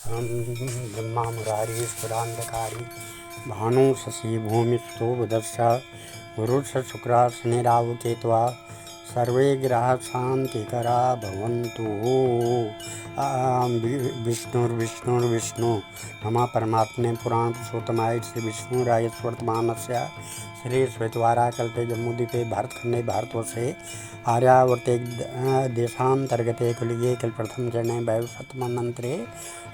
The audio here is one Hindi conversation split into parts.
ब्रह्मा मुरारी स्फुरान्धकारी भानु शशि भूमिस्थो बुधस्य गुरुर्स शुक्र शनिराहु केतुः सर्वे ग्रहाः शान्तिकरा भवन्तु। विष्णु नमः परमात्मने पुराण पुरुषोत्तमाय श्री विष्णुराय वर्तमानस्य श्री श्वेतवारा कल्पे जम्बूद्वीपे भारतखंडे भारतवर्षे आर्यावर्ते देशान्तर्गते कलियुगे कल्पप्रथम चरणे वैवस्वतमन्वन्तरे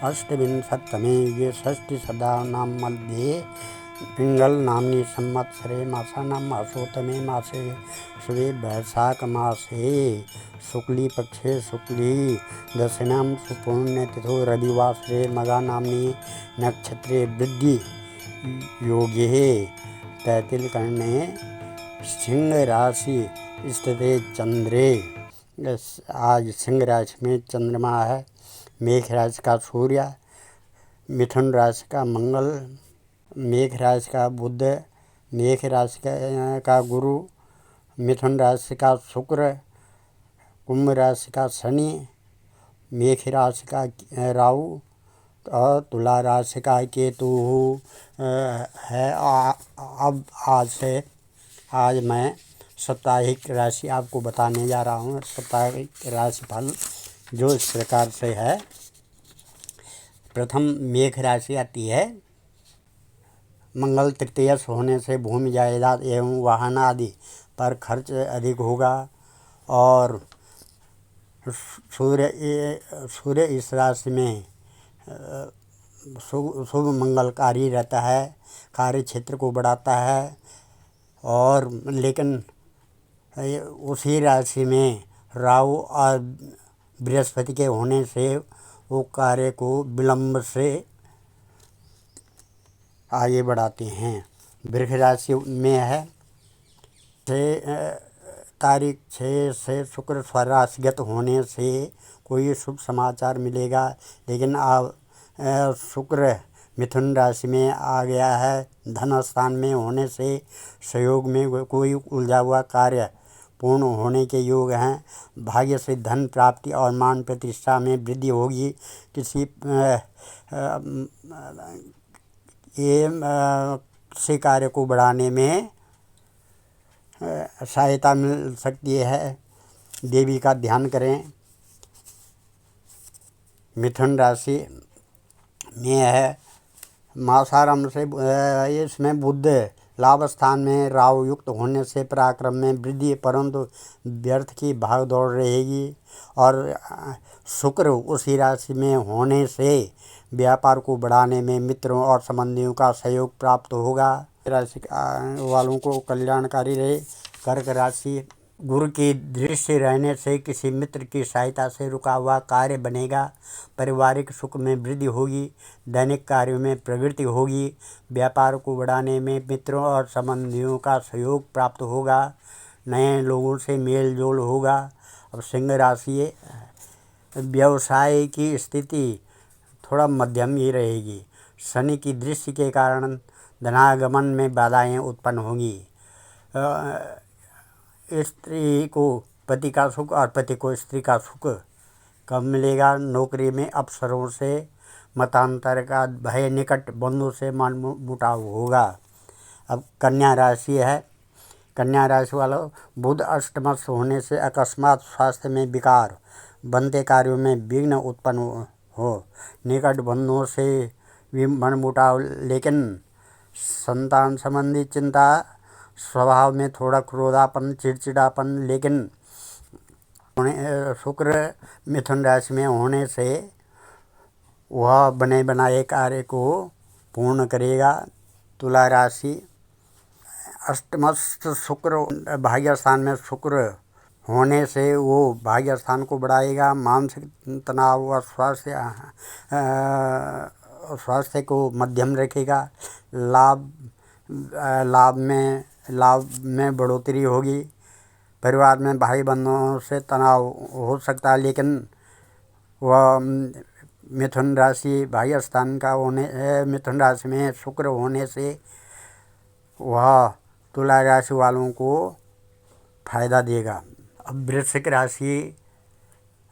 अष्टविंशततमे युगे षष्टिशताब्द्यां मध्ये पिंगल नाम्नि संवत्सरे मासानां मासोत्तमे मासे शुभे वैशाख मासे शुक्ली पक्षे शुक्ली दशम्यां सुपुण्यतिथौ रविवासरे मघा नाम्नि नक्षत्रे वृद्धि योगे तैतिलकर्णे सिंह राशि स्थिते चंद्रे। आज सिंह राशि में चंद्रमा है, मेघ राशि का सूर्य, मिथुन राशि का मंगल, मेघ राशि का बुध, मेघ राशि का गुरु, मिथुन राशि का शुक्र, कुंभ राशि का शनि, मेघ राशि का राहु और तुला राशि का केतु है। अब आज मैं साप्ताहिक राशि आपको बताने जा रहा हूँ। साप्ताहिक राशिफल जो इस प्रकार से है। प्रथम मेघ राशि आती है। मंगल तृतीयश होने से भूमि जायदाद एवं वाहन आदि पर खर्च अधिक होगा और सूर्य इस राशि में शुभ मंगलकारी रहता है, कार्य क्षेत्र को बढ़ाता है। और लेकिन उसी राशि में राहु और बृहस्पति के होने से वो कार्य को विलंब से आगे बढ़ाते हैं। वृष राशि में है। तारीख 6 से शुक्र स्वराशिगत होने से कोई शुभ समाचार मिलेगा, लेकिन अब शुक्र मिथुन राशि में आ गया है। धन स्थान में होने से सहयोग में कोई उलझा हुआ कार्य पूर्ण होने के योग हैं। भाग्य से धन प्राप्ति और मान प्रतिष्ठा में वृद्धि होगी। किसी से कार्य को बढ़ाने में सहायता मिल सकती है। देवी का ध्यान करें। मिथुन राशि में है। मासारंभ से इसमें बुध लाभ स्थान में राहु युक्त होने से पराक्रम में वृद्धि, परंतु व्यर्थ की भाग दौड़ रहेगी। और शुक्र उसी राशि में होने से व्यापार को बढ़ाने में मित्रों और संबंधियों का सहयोग प्राप्त होगा। राशि वालों को कल्याणकारी रहे। कर्क राशि, गुरु की दृष्टि रहने से किसी मित्र की सहायता से रुका हुआ कार्य बनेगा। पारिवारिक सुख में वृद्धि होगी। दैनिक कार्यों में प्रवृत्ति होगी। व्यापार को बढ़ाने में मित्रों और संबंधियों का सहयोग प्राप्त होगा। नए लोगों से मेल जोल होगा। अब सिंह राशि, व्यवसाय की स्थिति थोड़ा मध्यम ही रहेगी। शनि की दृष्टि के कारण धनागमन में बाधाएं उत्पन्न होंगी। स्त्री को पति का सुख और पति को स्त्री का सुख कब मिलेगा। नौकरी में अफसरों से मतांतर का भय, निकट बंधु से मनमुटाव होगा। अब कन्या राशि है। कन्या राशि वालों, बुध अष्टमस्थ होने से अकस्मात स्वास्थ्य में विकार, बनते कार्यों में विघ्न उत्पन्न हो, निकट बंधुओं से भी मनमुटाव, लेकिन संतान संबंधी चिंता, स्वभाव में थोड़ा क्रोधापन, चिड़चिड़ापन। लेकिन शुक्र मिथुन राशि में होने से वह बने बनाए कार्य को पूर्ण करेगा। तुला राशि, अष्टमस्थ शुक्र भाग्य स्थान में शुक्र होने से वो भाग्य स्थान को बढ़ाएगा। मानसिक तनाव व स्वास्थ्य को मध्यम रखेगा। लाभ में बढ़ोतरी होगी। परिवार में भाई बहनों से तनाव हो सकता है, लेकिन वह मिथुन राशि भाग्य स्थान का होने, मिथुन राशि में शुक्र होने से वह तुला राशि वालों को फायदा देगा। अब वृश्चिक राशि,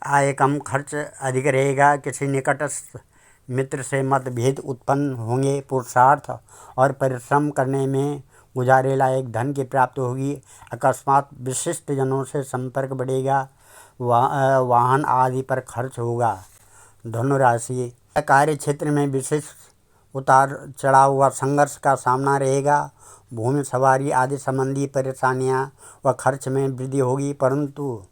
आय कम खर्च अधिक रहेगा। किसी निकटस्थ मित्र से मतभेद उत्पन्न होंगे। पुरुषार्थ और परिश्रम करने में गुजारे लायक धन की प्राप्ति होगी। अकस्मात विशिष्ट जनों से संपर्क बढ़ेगा। वाहन आदि पर खर्च होगा। धनु राशि, कार्य क्षेत्र में विशेष उतार चढ़ाव व संघर्ष का सामना रहेगा। भूमि सवारी आदि संबंधी परेशानियां व खर्च में वृद्धि होगी, परंतु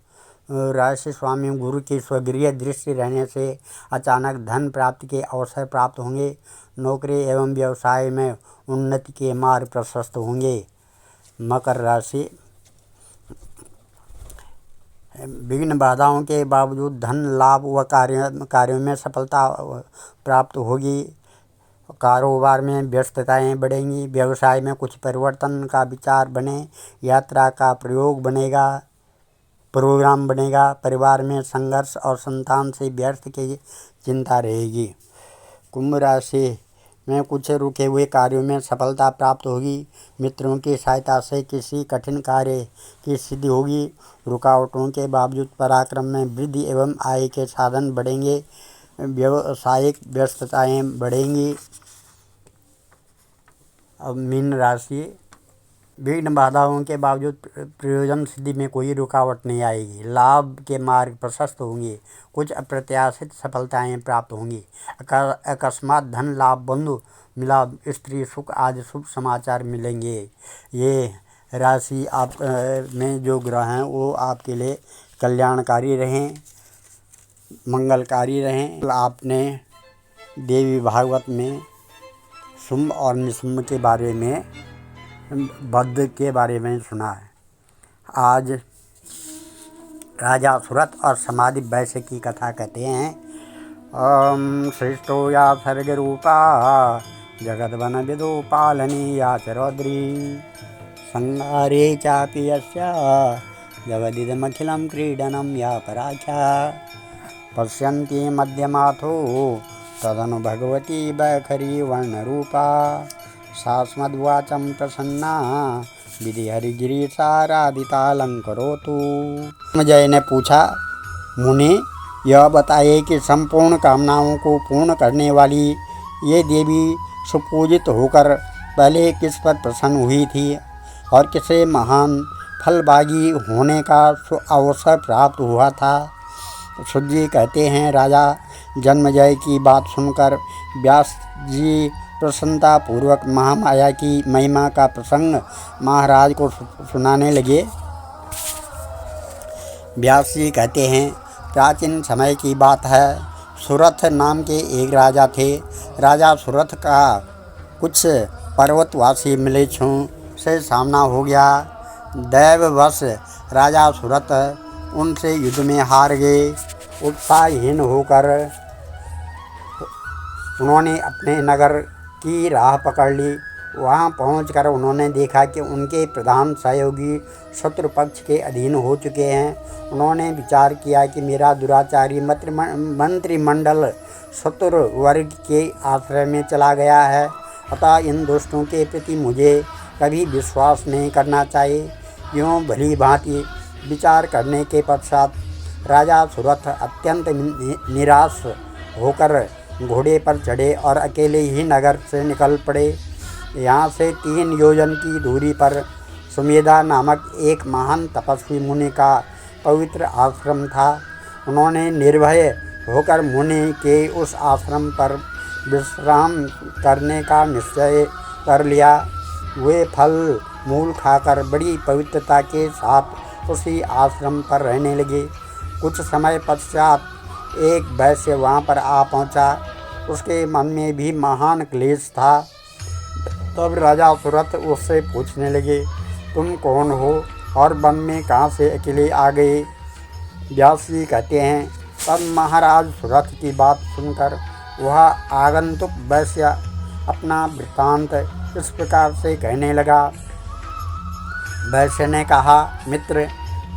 राशि स्वामी गुरु की स्वगृह दृष्टि रहने से अचानक धन प्राप्ति के अवसर प्राप्त होंगे। नौकरी एवं व्यवसाय में उन्नति के मार्ग प्रशस्त होंगे। मकर राशि, विघ्न बाधाओं के बावजूद धन लाभ व कार्यों में सफलता प्राप्त होगी। कारोबार में व्यस्तताएं बढ़ेंगी। व्यवसाय में कुछ परिवर्तन का विचार बने। यात्रा का प्रोग्राम बनेगा। परिवार में संघर्ष और संतान से व्यर्थ की चिंता रहेगी। कुंभ राशि में कुछ रुके हुए कार्यों में सफलता प्राप्त होगी। मित्रों की सहायता से किसी कठिन कार्य की सिद्धि होगी। रुकावटों के बावजूद पराक्रम में वृद्धि एवं आय के साधन बढ़ेंगे। व्यावसायिक व्यस्तताएं बढ़ेंगी। अब मीन राशि, विघ्न बाधाओं के बावजूद प्रयोजन सिद्धि में कोई रुकावट नहीं आएगी। लाभ के मार्ग प्रशस्त होंगे। कुछ अप्रत्याशित सफलताएं प्राप्त होंगी। अकस्मात धन लाभ, बंधु मिलाप, स्त्री सुख आदि शुभ समाचार मिलेंगे। ये राशि आप में जो ग्रह हैं वो आपके लिए कल्याणकारी रहें, मंगलकारी रहें। आपने देवी भागवत में शुंभ और निशुंभ के बारे में, बद्ध के बारे में सुना है। आज राजा सुरथ और समाधि वैश्य की कथा कहते हैं। ओम सृष्टो या सर्ग रूपा जगत वन विदो पालनी या च रौद्री संगारे चापि यस्या जगदिदमखिलं क्रीडनं या पराख्या पश्यन्ति मध्यमाथो तदनु भगवती बैखरी वर्णरूपा सास्मद्वाचं प्रसन्ना विधि हरिगिरीशाराधितालंकरोतु। जय ने पूछा, मुनि यह बताइए कि संपूर्ण कामनाओं को पूर्ण करने वाली ये देवी सुपूजित होकर पहले किस पर प्रसन्न हुई थी और किसे महान फलभागी होने का अवसर प्राप्त हुआ था। सुत जी कहते हैं, राजा जन्मजय की बात सुनकर व्यास जी प्रसन्नता पूर्वक महामाया की महिमा का प्रसंग महाराज को सुनाने लगे। व्यास जी कहते हैं, प्राचीन समय की बात है। सुरथ नाम के एक राजा थे। राजा सुरथ का कुछ पर्वतवासी म्लेच्छों से सामना हो गया। दैववश राजा सुरथ उनसे युद्ध में हार गए। उत्साहहीन होकर उन्होंने अपने नगर की राह पकड़ ली। वहां पहुंचकर उन्होंने देखा कि उनके प्रधान सहयोगी शत्रु पक्ष के अधीन हो चुके हैं। उन्होंने विचार किया कि मेरा दुराचारी मंत्रिमंडल शत्रु वर्ग के आश्रय में चला गया है, अतः इन दुष्टों के प्रति मुझे कभी विश्वास नहीं करना चाहिए। यूँ भली भांति विचार करने के पश्चात राजा सुरथ अत्यंत निराश होकर घोड़े पर चढ़े और अकेले ही नगर से निकल पड़े। यहाँ से 3 योजन की दूरी पर सुमेधा नामक एक महान तपस्वी मुनि का पवित्र आश्रम था। उन्होंने निर्भय होकर मुनि के उस आश्रम पर विश्राम करने का निश्चय कर लिया। वे फल मूल खाकर बड़ी पवित्रता के साथ उसी आश्रम पर रहने लगे। कुछ समय पश्चात एक वैश्य वहाँ पर आ पहुँचा। उसके मन में भी महान क्लेश था। तब राजा सुरथ उससे पूछने लगे, तुम कौन हो और वन में कहाँ से अकेले आ गए। व्यास जी कहते हैं, तब महाराज सुरथ की बात सुनकर वह आगंतुक वैश्य अपना वृत्तांत इस प्रकार से कहने लगा। वैश्य ने कहा, मित्र,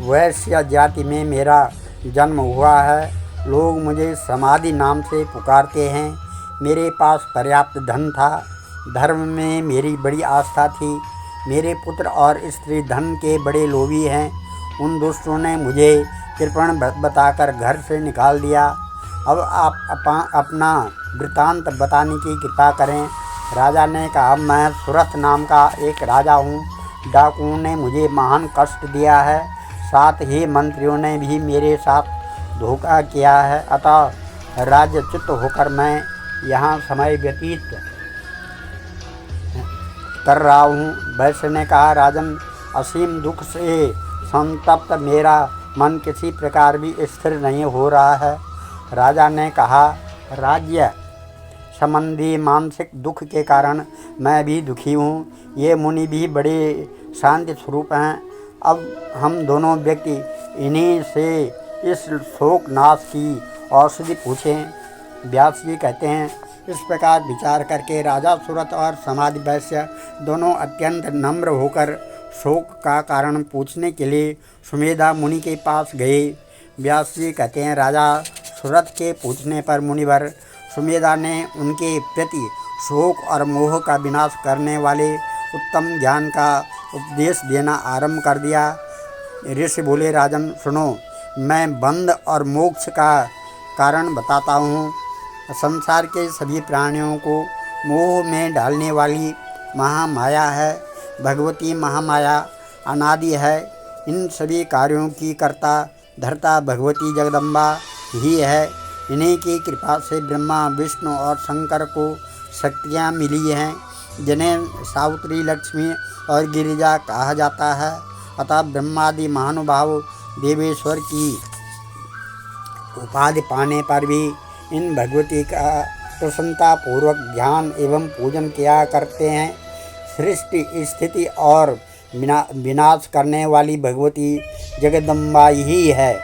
वैश्य जाति में मेरा जन्म हुआ है। लोग मुझे समाधि नाम से पुकारते हैं। मेरे पास पर्याप्त धन था। धर्म में मेरी बड़ी आस्था थी। मेरे पुत्र और स्त्री धन के बड़े लोभी हैं। उन दुष्टों ने मुझे कृपण बताकर घर से निकाल दिया। अब आप अपना वृत्तांत बताने की कृपा करें। राजा ने कहा, मैं सुरथ नाम का एक राजा हूँ। डाकुओं ने मुझे महान कष्ट दिया है, साथ ही मंत्रियों ने भी मेरे साथ धोखा किया है, अतः राज्यच्युत होकर मैं यहाँ समय व्यतीत कर रहा हूँ। वैश्य ने कहा, राजन, असीम दुख से संतप्त मेरा मन किसी प्रकार भी स्थिर नहीं हो रहा है। राजा ने कहा, राज्य संबंधी मानसिक दुख के कारण मैं भी दुखी हूँ। ये मुनि भी बड़े शांति स्वरूप हैं। अब हम दोनों व्यक्ति इन्हीं से इस शोक नाश की औषधि पूछें। व्यास जी कहते हैं, इस प्रकार विचार करके राजा सुरथ और समाधि वैश्य दोनों अत्यंत नम्र होकर शोक का कारण पूछने के लिए सुमेधा मुनि के पास गए। व्यास जी कहते हैं, राजा सुरथ के पूछने पर मुनिवर सुमेधा ने उनके प्रति शोक और मोह का विनाश करने वाले उत्तम ज्ञान का उपदेश देना आरंभ कर दिया। ऋषि बोले, राजन सुनो, मैं बंध और मोक्ष का कारण बताता हूँ। संसार के सभी प्राणियों को मोह में डालने वाली महामाया है। भगवती महामाया अनादि है। इन सभी कार्यों की कर्ता धर्ता भगवती जगदम्बा ही है। इन्हीं की कृपा से ब्रह्मा, विष्णु और शंकर को शक्तियाँ मिली हैं, जिन्हें सावित्री, लक्ष्मी और गिरिजा कहा जाता है। अतः ब्रह्मादि महानुभाव देवेश्वर की उपाधि पाने पर भी इन भगवती का प्रसन्नता पूर्वक ध्यान एवं पूजन किया करते हैं। सृष्टि, स्थिति और विनाश करने वाली भगवती जगदम्बा ही है।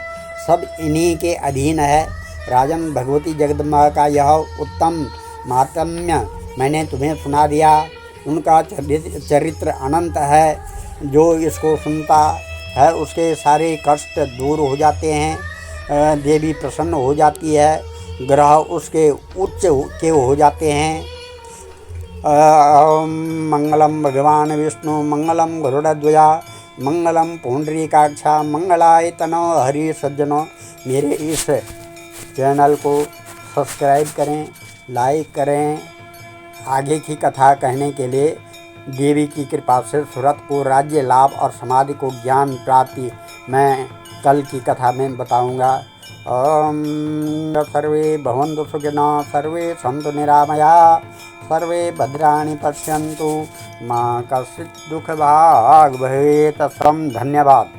सब इन्हीं के अधीन है। राजन, भगवती जगदम्बा का यह उत्तम महात्म्य मैंने तुम्हें सुना दिया। उनका चरित्र अनंत है। जो इसको सुनता है उसके सारे कष्ट दूर हो जाते हैं। देवी प्रसन्न हो जाती है। ग्रह उसके उच्च के हो जाते हैं। मंगलम भगवान विष्णु, मंगलम गरुड़ध्वजा, मंगलम पुंडरीकाक्षा, मंगलाय तनो हरि सज्जनों। मेरे इस चैनल को सब्सक्राइब करें, लाइक करें। आगे की कथा कहने के लिए देवी की कृपा से सुरथ को राज्य लाभ और समाधि को ज्ञान प्राप्ति मैं कल की कथा में बताऊंगा। ओम सर्वे भवन्तु सुखिनः, सर्वे सन्तु निरामयाः, सर्वे भद्राणि पश्यन्तु, मा कश्चित् दुःखभाग् भवेत्। धन्यवाद।